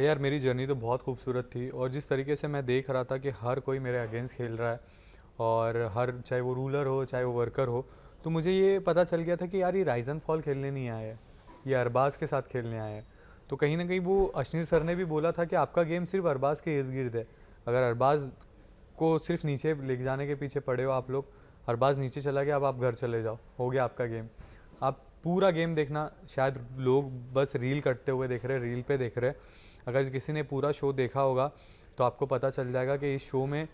यार मेरी जर्नी तो बहुत खूबसूरत थी, और जिस तरीके से मैं देख रहा था कि हर कोई मेरे अगेंस्ट खेल रहा है, और हर चाहे वो रूलर हो चाहे वो वर्कर हो, तो मुझे ये पता चल गया था कि यार ये राइज एंड फॉल खेलने नहीं आए हैं, ये अरबाज के साथ खेलने आए हैं। तो कहीं ना कहीं वो अश्नीर सर ने भी बोला था कि आपका गेम सिर्फ अरबाज के इर्द गिर्द है। अगर अरबाज को सिर्फ नीचे ले जाने के पीछे पड़े हो आप लोग, अरबाज नीचे चला गया, अब आप घर चले जाओ, हो गया आपका गेम। आप पूरा गेम देखना, शायद लोग बस रील कटते हुए देख रहे हैं, रील पे देख रहे हैं। अगर किसी ने पूरा शो देखा होगा तो आपको पता चल जाएगा कि इस शो में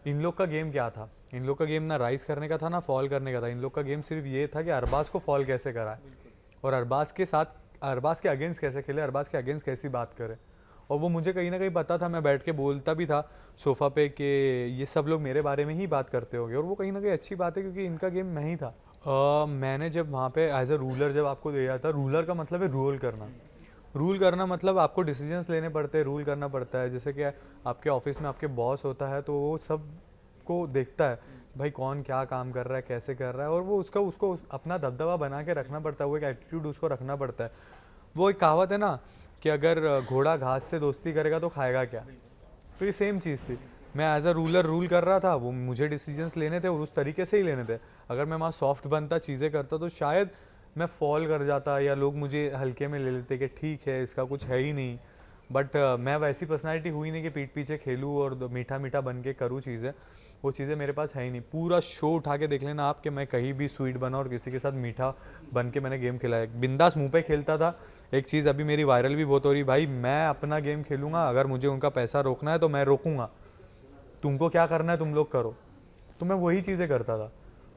इन लोग का गेम क्या था। इन लोग का गेम ना राइज करने का था ना फॉल करने का था। इन लोग का गेम सिर्फ ये था कि अरबाज को फॉल कैसे कराए, और अरबाज के साथ, अरबाज के अगेंस्ट कैसे खेले, अरबाज के अगेंस्ट कैसी बात करे। और वो मुझे कहीं ना कहीं पता था, मैं बैठ के बोलता भी था सोफ़ा पे कि ये सब लोग मेरे बारे में ही बात करते होंगे, और वो कहीं ना कहीं अच्छी बात है क्योंकि इनका गेम मैं ही था। मैंने जब वहाँ पे एज अ रूलर जब आपको दिया था, रूलर का मतलब है रूल करना। रूल करना मतलब आपको डिसीजंस लेने पड़ते हैं, रूल करना पड़ता है। जैसे कि आपके ऑफिस में आपके बॉस होता है, तो वो सब को देखता है भाई कौन क्या काम कर रहा है, कैसे कर रहा है, और वो उसका उसको अपना दबदबा बना के रखना पड़ता है, वो एक एटीट्यूड उसको रखना पड़ता है। वो एक कहावत है ना कि अगर घोड़ा घास से दोस्ती करेगा तो खाएगा क्या। तो ये सेम चीज़ थी। मैं एज अ रूलर रूल कर रहा था, वो मुझे डिसीजंस लेने थे और उस तरीके से ही लेने थे। अगर मैं वहाँ सॉफ्ट बनता, चीज़ें करता, तो शायद मैं फॉल कर जाता, या लोग मुझे हल्के में ले लेते कि ठीक है इसका कुछ है ही नहीं। बट मैं वैसी पर्सनैलिटी हुई नहीं कि पीठ पीछे खेलूँ और मीठा मीठा बन के करूँ चीज़ें। वो चीज़ें मेरे पास है ही नहीं। पूरा शो उठा के देख लेना आप कि मैं कहीं भी स्वीट बना और किसी के साथ मीठा बन के मैंने गेम खेला है, बिंदास मुंह पे खेलता था। एक चीज़ अभी मेरी वायरल भी बहुत हो रही, भाई मैं अपना गेम खेलूंगा, अगर मुझे उनका पैसा रोकना है तो मैं रोकूंगा, तुमको क्या करना है तुम लोग करो। तो मैं वही चीज़ें करता था।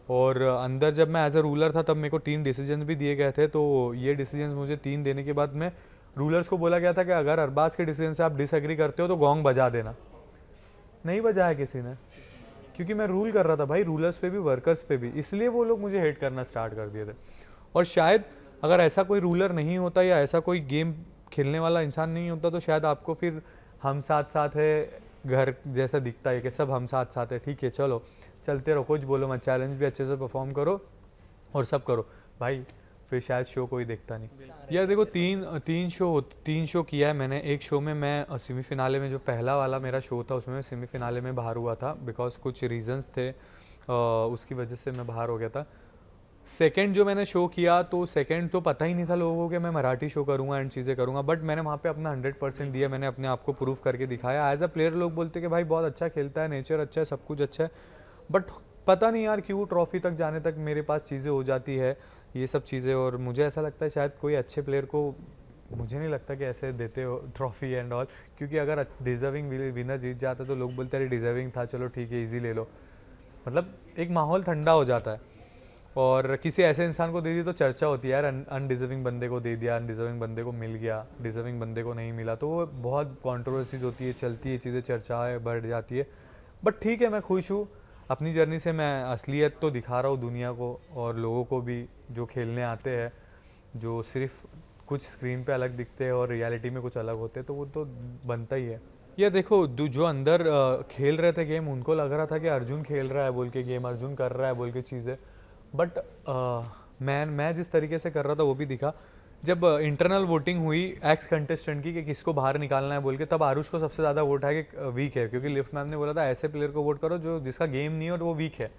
और अंदर जब मैं एज अ रूलर था तब मेरे को 3 डिसीजन भी दिए गए थे। तो ये डिसीजन मुझे 3 देने के बाद में रूलर्स को बोला गया था कि अगर अरबाज के डिसीजन से आप डिसएग्री करते हो तो गोंग बजा देना। नहीं बजाया किसी ने, क्योंकि मैं रूल कर रहा था भाई, रूलर्स पे भी वर्कर्स पे भी, इसलिए वो लोग मुझे हेट करना स्टार्ट कर दिए थे। और शायद अगर ऐसा कोई रूलर नहीं होता या ऐसा कोई गेम खेलने वाला इंसान नहीं होता तो शायद आपको फिर हम साथ साथ है घर जैसा दिखता है कि सब हम साथ साथ है, ठीक है चलो चलते रहो, कुछ बोलो मत, चैलेंज भी अच्छे से परफॉर्म करो और सब करो भाई, फिर शायद शो कोई देखता नहीं। यार देखो, तीन शो किया है मैंने। एक शो में मैं सेमीफिनाले में, जो पहला वाला मेरा शो था उसमें मैं सेमीफिनाले में बाहर हुआ था, बिकॉज कुछ रीजंस थे, उसकी वजह से मैं बाहर हो गया था। सेकंड जो मैंने शो किया, तो सेकंड तो पता ही नहीं था लोगों को कि मैं मराठी शो करूंगा एंड चीज़ें करूंगा, बट मैंने वहाँ पे अपना 100% दिया, मैंने अपने आप को प्रूव करके दिखाया। एज अ प्लेयर लोग बोलते कि भाई बहुत अच्छा खेलता है, नेचर अच्छा है, सब कुछ अच्छा है, बट पता नहीं यार क्यों ट्रॉफी तक जाने तक मेरे पास चीज़ें हो जाती है, ये सब चीज़ें। और मुझे ऐसा लगता है शायद कोई अच्छे प्लेयर को, मुझे नहीं लगता कि ऐसे देते हो ट्रॉफी एंड ऑल, क्योंकि अगर डिजर्विंग विनर जीत जाता है तो लोग बोलते हैं डिजर्विंग था, चलो ठीक है इजी ले लो, मतलब एक माहौल ठंडा हो जाता है। और किसी ऐसे इंसान को दे दी तो चर्चा होती है यार, अनडिजर्विंग बंदे को दे दिया, अनडिजर्विंग बंदे को मिल गया, डिजर्विंग बंदे को नहीं मिला, तो वो बहुत कॉन्ट्रोवर्सीज होती है, चलती है चीज़ें, चर्चाएँ बढ़ जाती है। बट ठीक है, मैं खुश हूँ अपनी जर्नी से। मैं असलियत तो दिखा रहा हूँ दुनिया को और लोगों को भी, जो खेलने आते हैं, जो सिर्फ कुछ स्क्रीन पे अलग दिखते हैं और रियलिटी में कुछ अलग होते हैं, तो वो तो बनता ही है। ये देखो, जो अंदर खेल रहे थे गेम, उनको लग रहा था कि अर्जुन खेल रहा है बोल के गेम, अर्जुन कर रहा है बोल के चीज़ें, बट मैं जिस तरीके से कर रहा था वो भी दिखा। जब इंटरनल वोटिंग हुई एक्स कंटेस्टेंट की कि किसको बाहर निकालना है बोल के, तब आरुष को सबसे ज़्यादा वोट है कि वीक है, क्योंकि लिफ्ट मैम ने बोला था ऐसे प्लेयर को वोट करो जो जिसका गेम नहीं है और वो वीक है।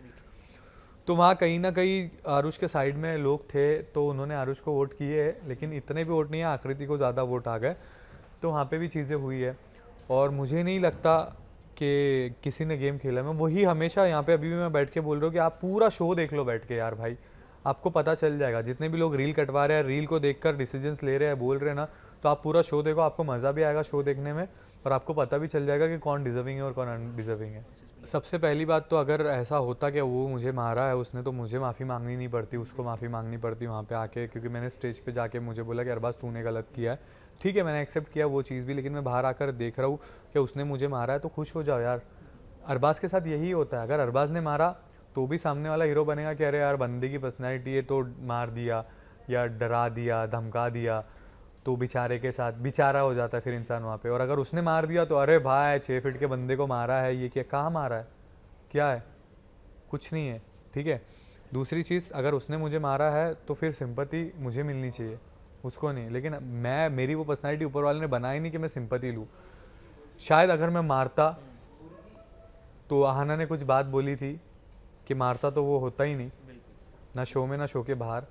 तो वहाँ कहीं ना कहीं आरुष के साइड में लोग थे, तो उन्होंने आरुष को वोट किए, लेकिन इतने भी वोट नहीं है, आकृति को ज़्यादा वोट आ गए। तो वहाँ पे भी चीज़ें हुई है। और मुझे नहीं लगता कि किसी ने गेम खेला। मैं वही हमेशा यहाँ पे अभी भी मैं बैठ के बोल रहा हूँ कि आप पूरा शो देख लो बैठ के यार भाई, आपको पता चल जाएगा। जितने भी लोग रील कटवा रहे हैं, रील को देखकर डिसीजंस ले रहे हैं, बोल रहे हैं ना, तो आप पूरा शो देखो, आपको मज़ा भी आएगा शो देखने में, और आपको पता भी चल जाएगा कि कौन डिजर्विंग है और कौन अनडिजर्विंग है। सबसे पहली बात तो, अगर ऐसा होता कि वो मुझे मारा है उसने, तो मुझे माफ़ी मांगनी नहीं पड़ती, उसको माफ़ी मांगनी पड़ती वहाँ पे आके, क्योंकि मैंने स्टेज पे जाके मुझे बोला कि अरबाज तूने गलत किया है। ठीक है, मैंने एक्सेप्ट किया वो चीज़ भी, लेकिन मैं बाहर आकर देख रहा हूँ कि उसने मुझे मारा है, तो खुश हो जाओ यार। अरबाज के साथ यही होता है, अगर अरबाज ने मारा तो भी सामने वाला हीरो बनेगा कि अरे यार बंदे की पर्सनैलिटी है तो मार दिया, या डरा दिया, धमका दिया, तो बेचारे के साथ बेचारा हो जाता है फिर इंसान वहाँ पे। और अगर उसने मार दिया तो अरे भाई 6 फीट के बंदे को मारा है, ये क्या, कहाँ मारा है, क्या है, कुछ नहीं है, ठीक है। दूसरी चीज़, अगर उसने मुझे मारा है तो फिर सिंपैथी मुझे मिलनी चाहिए, उसको नहीं, लेकिन मेरी वो पर्सनैलिटी ऊपर वाले ने बनाई नहीं कि मैं सिंपैथी लूँ। शायद अगर मैं मारता, तो आहाना ने कुछ बात बोली थी कि मारता तो वो होता ही नहीं, ना शो में ना शो के बाहर,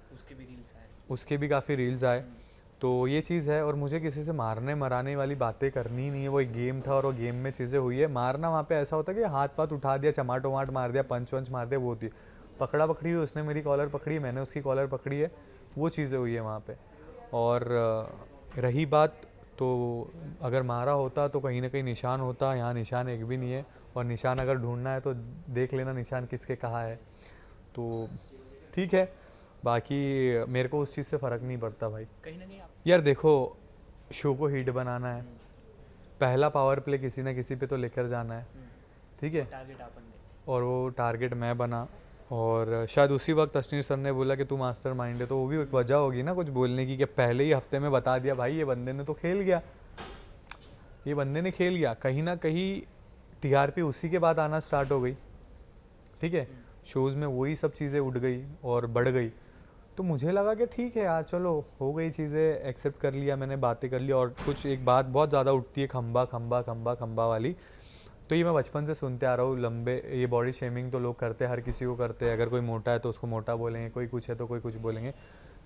उसके भी काफ़ी रील्स आए। तो ये चीज़ है, और मुझे किसी से मारने मराने वाली बातें करनी ही नहीं है। वो एक गेम था और वो गेम में चीज़ें हुई है। मारना वहाँ पे ऐसा होता है कि हाथ पाथ उठा दिया, चमाट वमाट मार दिया, पंच वंच मार दिया, वो होती है। पकड़ा पकड़ी हुई, उसने मेरी कॉलर पकड़ी, मैंने उसकी कॉलर पकड़ी है, वो चीज़ें हुई है वहाँ पे। और रही बात, तो अगर मारा होता तो कहीं ना कहीं निशान होता, यहाँ निशान एक भी नहीं है। और निशान अगर ढूंढना है तो देख लेना निशान किसके कहाँ है। तो ठीक है, बाकी मेरे को उस चीज़ से फ़र्क नहीं पड़ता भाई। कहीं ना कहीं आप यार देखो, शो को हिट बनाना है, पहला पावर प्ले किसी ना किसी पे तो लेकर जाना है, ठीक है। टारगेट अपन दे, और वो टारगेट मैं बना, और शायद उसी वक्त अश्विनी सर ने बोला कि तू मास्टर माइंड है, तो वो भी एक वजह होगी ना कुछ बोलने की, कि पहले ही हफ्ते में बता दिया भाई ये बंदे ने तो खेल गया, ये बंदे ने खेल गया। कहीं ना कहीं टीआरपी उसी के बाद आना स्टार्ट हो गई, ठीक है। शोज़ में वही सब चीज़ें उठ गई और बढ़ गई। तो मुझे लगा कि ठीक है यार, चलो हो गई चीज़ें, एक्सेप्ट कर लिया मैंने, बातें कर लिया। और कुछ एक बात बहुत ज़्यादा उठती है, खंबा खंबा खंबा खंबा वाली, तो ये मैं बचपन से सुनते आ रहा हूँ। लंबे ये बॉडी शेमिंग तो लोग करते हैं, हर किसी को करते हैं। अगर कोई मोटा है तो उसको मोटा बोलेंगे, कोई कुछ है तो कोई कुछ बोलेंगे।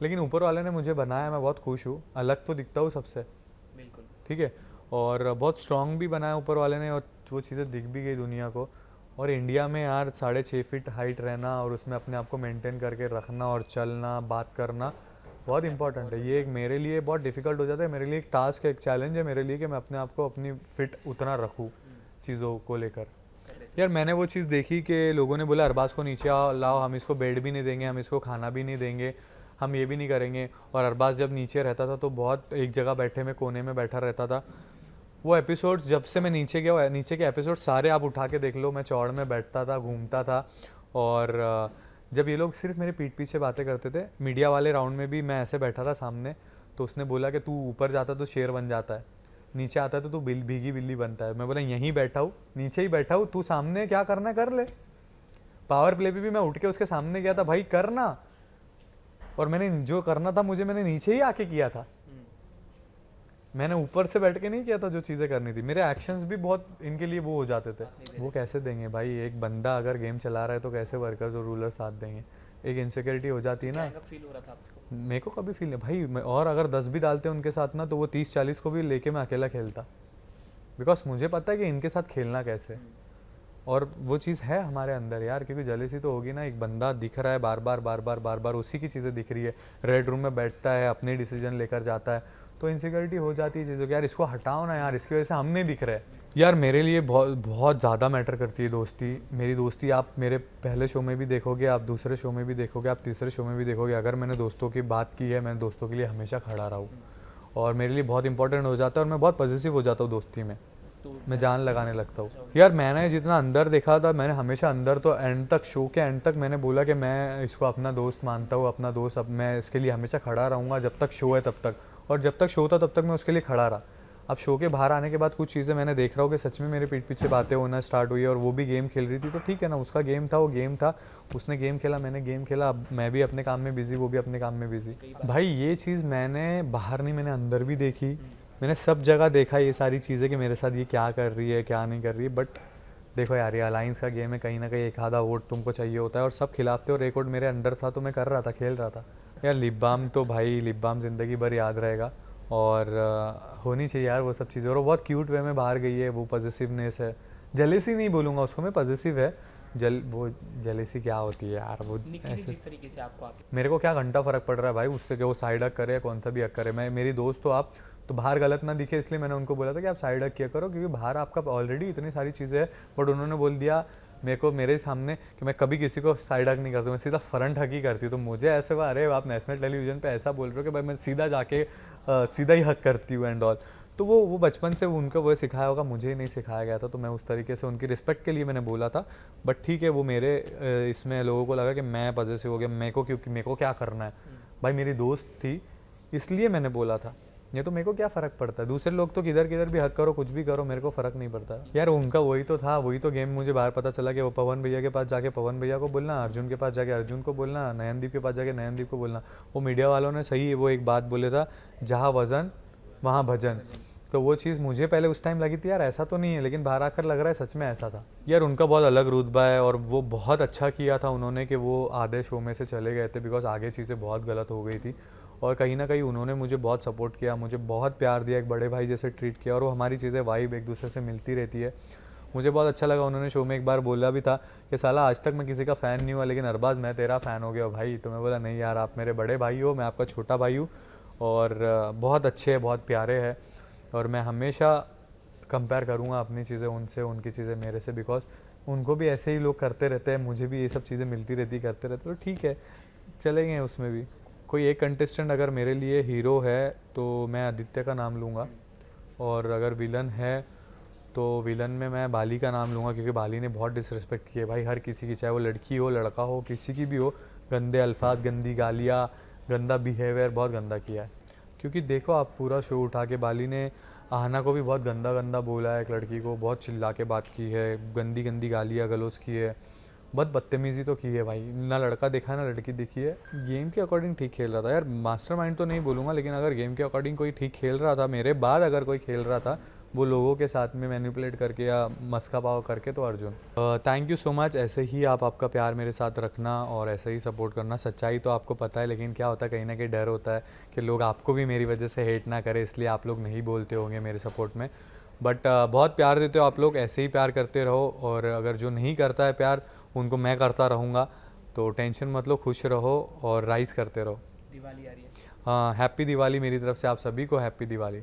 लेकिन ऊपर वाले ने मुझे बनाया, मैं बहुत खुश हूँ। अलग तो दिखता हूँ सबसे, बिल्कुल ठीक है, और बहुत स्ट्रांग भी बनाया ऊपर वाले ने, और वो चीज़ें दिख भी गई दुनिया को। और इंडिया में यार 6.5 फीट हाइट रहना, और उसमें अपने आप को मेंटेन करके रखना और चलना, बात करना बहुत इंपॉर्टेंट है। ये एक मेरे लिए बहुत डिफ़िकल्ट हो जाता है, मेरे लिए एक टास्क है, एक चैलेंज है मेरे लिए, कि मैं अपने आप को अपनी फिट उतना रखूँ चीज़ों को लेकर। यार मैंने वो चीज़ देखी कि लोगों ने बोला अरबाज को नीचे लाओ, हम इसको बेड भी नहीं देंगे, हम इसको खाना भी नहीं देंगे, हम ये भी नहीं करेंगे। और अरबाज जब नीचे रहता था तो बहुत एक जगह बैठे में कोने में बैठा रहता था। वो एपिसोड्स जब से मैं नीचे गया, नीचे के एपिसोड सारे आप उठा के देख लो, मैं चौड़ में बैठता था, घूमता था। और जब ये लोग सिर्फ मेरे पीठ पीछे बातें करते थे, मीडिया वाले राउंड में भी मैं ऐसे बैठा था सामने, तो उसने बोला कि तू ऊपर जाता तो शेर बन जाता है, नीचे आता है तो तू भीगी बिल्ली बनता है। मैं बोला यहीं बैठा हूँ, नीचे ही बैठा हूँ, तू सामने क्या करना है कर ले। पावर प्ले पे भी मैं उठ के उसके सामने गया था, भाई करना। और मैंने जो करना था मुझे, मैंने नीचे ही आके किया था, मैंने ऊपर से बैठ के नहीं किया था जो चीज़ें करनी थी। मेरे एक्शंस भी बहुत इनके लिए वो हो जाते थे। वो कैसे देंगे भाई, एक बंदा अगर गेम चला रहा है तो कैसे वर्कर्स और रूलर साथ देंगे। एक इनसिक्योरिटी हो जाती है ना। फील हो रहा था आपको? मेरे को कभी फील नहीं भाई, और अगर 10 भी डालते उनके साथ ना, तो वो 30-40 को भी लेके मैं अकेला खेलता, बिकॉज मुझे पता है कि इनके साथ खेलना कैसे। और वो चीज़ है हमारे अंदर यार, क्योंकि जलेसी तो होगी ना। एक बंदा दिख रहा है बार बार बार बार बार बार, उसी की चीज़ें दिख रही है, रेड रूम में बैठता है, अपने डिसीजन लेकर जाता है, तो इनसिक्योरिटी हो जाती है चीज़ों की। यार इसको हटाओ ना यार, इसकी वजह से हम नहीं दिख रहे। यार मेरे लिए बहुत बहुत ज़्यादा मैटर करती है दोस्ती। मेरी दोस्ती आप मेरे पहले शो में भी देखोगे, आप दूसरे शो में भी देखोगे, आप तीसरे शो में भी देखोगे। अगर मैंने दोस्तों की बात की है, मैं दोस्तों के लिए हमेशा खड़ा रहा हूँ, और मेरे लिए बहुत इंपॉर्टेंट हो जाता है, और मैं बहुत पॉजिटिव हो जाता हूँ दोस्ती में, मैं जान लगाने लगता हूँ। यार मैंने जितना अंदर देखा था, मैंने हमेशा अंदर तो एंड तक, शो के एंड तक मैंने बोला कि मैं इसको अपना दोस्त मानता हूँ, अपना दोस्त। अब मैं इसके लिए हमेशा खड़ा रहूँगा जब तक शो है तब तक, और जब तक शो था तब तक मैं उसके लिए खड़ा रहा। अब शो के बाहर आने के बाद कुछ चीज़ें मैंने देख रहा हूँ कि सच में मेरे पीठ पीछे बातें होना स्टार्ट हुई है, और वो भी गेम खेल रही थी, तो ठीक है ना, उसका गेम था, वो गेम था, उसने गेम खेला, मैंने गेम खेला। अब मैं भी अपने काम में बिजी, वो भी अपने काम में बिजी। भाई ये चीज़ मैंने बाहर नहीं, मैंने अंदर भी देखी, मैंने सब जगह देखा ये सारी चीज़ें कि मेरे साथ ये क्या कर रही है, क्या नहीं कर रही है। बट देखो यार, ये अलायंस का गेम है, कहीं ना कहीं एक आधा वोट तुमको चाहिए होता है, और सब खिलाफ थे, और एक वोट मेरे अंडर था, तो मैं कर रहा था, खेल रहा था। यार लिप बाम तो भाई, लिप बाम ज़िंदगी भर याद रहेगा, और होनी चाहिए यार वो सब चीज़ें। और वो बहुत क्यूट वे में बाहर गई है, वो पॉजिटिवनेस है, जेलेसी नहीं बोलूँगा उसको मैं, पॉजिटिव है। वो जेलेसी क्या होती है यार, वो ऐसे जिस तरीके से आपको मेरे को क्या घंटा फ़र्क पड़ रहा है भाई उससे, कि वो साइड हक करे या कौन सा भी हक करे। मैं, मेरी दोस्त हो आप, तो बाहर गलत ना दिखे, इसलिए मैंने उनको बोला था कि आप साइड हक किया करो, क्योंकि बाहर आपका ऑलरेडी इतनी सारी चीज़ें हैं। बट उन्होंने बोल दिया मेरे को, मेरे सामने, कि मैं कभी किसी को साइड हक नहीं करती, मैं सीधा फ्रंट हक ही करती हूँ। तो मुझे ऐसे हुआ, अरे आप नेशनल टेलीविज़न पे ऐसा बोल रहे हो कि भाई मैं सीधा जाके सीधा ही हक करती हूँ एंड ऑल। तो वो बचपन से उनको वो सिखाया होगा, मुझे ही नहीं सिखाया गया था, तो मैं उस तरीके से उनकी रिस्पेक्ट के लिए मैंने बोला था। बट ठीक है, वो मेरे इसमें लोगों को लगा कि मैं पॉजिटिव हो गया, मेरे को, क्योंकि मेरे को क्या करना है भाई, मेरी दोस्त थी इसलिए मैंने बोला था। ये तो मेरे को क्या फ़र्क पड़ता है, दूसरे लोग तो किधर किधर भी हक करो, कुछ भी करो, मेरे को फ़र्क नहीं पड़ता यार। उनका वही तो था, वही तो गेम। मुझे बाहर पता चला कि वो पवन भैया के पास जाके पवन भैया को बोलना, अर्जुन के पास जाके अर्जुन को बोलना, नयनदीप के पास जाके नयनदीप को बोलना। वो मीडिया वालों ने सही वो एक बात बोले था, जहाँ वज़न वहाँ भजन। तो वो चीज़ मुझे पहले उस टाइम लगी थी यार ऐसा तो नहीं है, लेकिन बाहर आकर लग रहा है सच में ऐसा था यार। उनका बहुत अलग रुतबा है और वो बहुत अच्छा किया था उन्होंने कि वो आधे शो में से चले गए थे, बिकॉज आगे चीज़ें बहुत गलत हो गई थी। और कहीं ना कहीं उन्होंने मुझे बहुत सपोर्ट किया, मुझे बहुत प्यार दिया, एक बड़े भाई जैसे ट्रीट किया, और वो हमारी चीज़ें वाइब एक दूसरे से मिलती रहती है। मुझे बहुत अच्छा लगा। उन्होंने शो में एक बार बोला भी था कि साला आज तक मैं किसी का फ़ैन नहीं हुआ, लेकिन अरबाज मैं तेरा फ़ैन हो गया भाई। तो मैं बोला नहीं यार, आप मेरे बड़े भाई हो, मैं आपका छोटा भाई हूँ, और बहुत अच्छे हैं, बहुत प्यारे हैं। और मैं हमेशा कंपेयर करूँगा अपनी चीज़ें उनसे, उनकी चीज़ें मेरे से, बिकॉज उनको भी ऐसे ही लोग करते रहते हैं, मुझे भी ये सब चीज़ें मिलती रहती, करते रहते, तो ठीक है चलेंगे उसमें भी। कोई एक कंटेस्टेंट अगर मेरे लिए हीरो है तो मैं आदित्य का नाम लूँगा, और अगर विलन है तो विलन में मैं बाली का नाम लूँगा, क्योंकि बाली ने बहुत डिसरिस्पेक्ट की है भाई हर किसी की, चाहे वो लड़की हो लड़का हो किसी की भी हो। गंदे अल्फाज, गंदी गालियाँ, गंदा बिहेवियर बहुत गंदा किया है। क्योंकि देखो आप पूरा शो उठा के बाली ने आहना को भी बहुत गंदा गंदा बोला है, एक लड़की को बहुत चिल्ला के बात की है, गंदी गंदी गालियाँ गलौज की है, बहुत बदतमीज़ी तो की है भाई। ना लड़का देखा ना लड़की देखी है। गेम के अकॉर्डिंग ठीक खेल रहा था यार, मास्टरमाइंड तो नहीं बोलूँगा, लेकिन अगर गेम के अकॉर्डिंग कोई ठीक खेल रहा था मेरे बाद, अगर कोई खेल रहा था वो लोगों के साथ में मैनिपुलेट करके या मस्का पाव करके, तो Arjun. Thank you so much. ऐसे ही आप आपका प्यार मेरे साथ रखना और ऐसे ही सपोर्ट करना। सच्चाई तो आपको पता है, लेकिन क्या होता है कहीं ना कहीं डर होता है कि लोग आपको भी मेरी वजह से हेट ना करें, इसलिए आप लोग नहीं बोलते होंगे मेरे सपोर्ट में। बट बहुत प्यार देते हो आप लोग, ऐसे ही प्यार करते रहो। और अगर जो नहीं करता है प्यार, उनको मैं करता रहूँगा, तो टेंशन मत लो, खुश रहो और राइज करते रहो। दिवाली आ रही है। हाँ, हैप्पी दिवाली मेरी तरफ से आप सभी को, हैप्पी दिवाली।